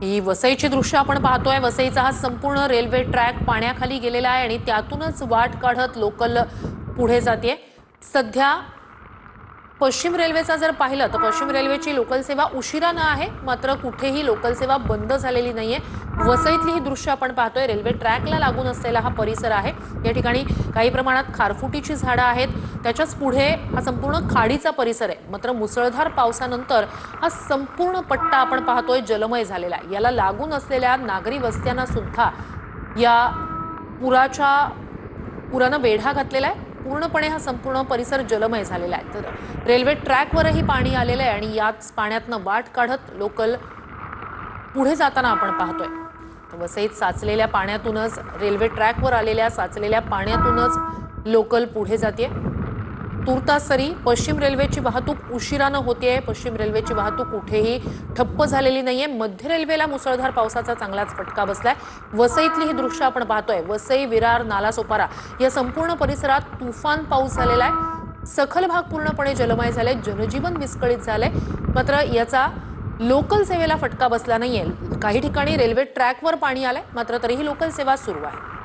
ही वसईची दृश्य आपण पाहतोय। वसईचा हा संपूर्ण रेल्वे ट्रॅक पाण्याखाली गेलेला आहे आणि त्यातूनच वाट काढत लोकल पुढे जाते। सध्या पश्चिम रेल्वेचा जर पाहिलं तर पश्चिम रेल्वेची लोकल सेवा उशिराने आहे, मात्र कुठेही लोकल सेवा बंद झालेली नाहीये। वसईतली ही दृश्य आपण पाहतोय। रेल्वे ट्रॅकला लागून असलेला हा परिसर आहे। या ठिकाणी काही प्रमाणात खारफुटीची झाडं आहेत, त्याच्याच पुढे हा संपूर्ण खाडीचा परिसर आहे। मात्र मुसळधार पावसानंतर हा संपूर्ण पट्टा आपण पाहतोय जलमय झालेला आहे। याला लागून असलेल्या नागरी वस्त्यांना सुद्धा या पुरानं वेढा घातलेला आहे। पूर्णपणे हा संपूर्ण परिसर जलमय झालेला आहे। तर रेल्वे ट्रॅकवरही पाणी आलेलं आहे आणि याच पाण्यातनं वाट काढत लोकल पुढे जाताना आपण पाहतोय। तर वसईत साचलेल्या पाण्यातूनच रेल्वे ट्रॅकवर आलेल्या साचलेल्या पाण्यातूनच लोकल पुढे जाते। तुर्तास तरी पश्चिम रेल्वेची वाहतूक उशिरानं होतेय। पश्चिम रेल्वेची वाहतूक कुठेही ठप्प झालेली नाहीये। मध्य रेल्वेला मुसळधार पावसाचा चांगलाच फटका बसलाय। वसईतली ही दृश्य आपण पाहतोय। वसई, विरार, नालासोपारा या संपूर्ण परिसरात तुफान पाऊस झालेला आहे। सखल भाग पूर्णपणे जलमय झाले, जनजीवन विस्कळीत झाले। मात्र याचा लोकल सेवेला फटका बसला नाहीये। काही ठिकाणी रेल्वे ट्रॅकवर पाणी आलंय, मात्र तरीही लोकल सेवा सुरू आहे।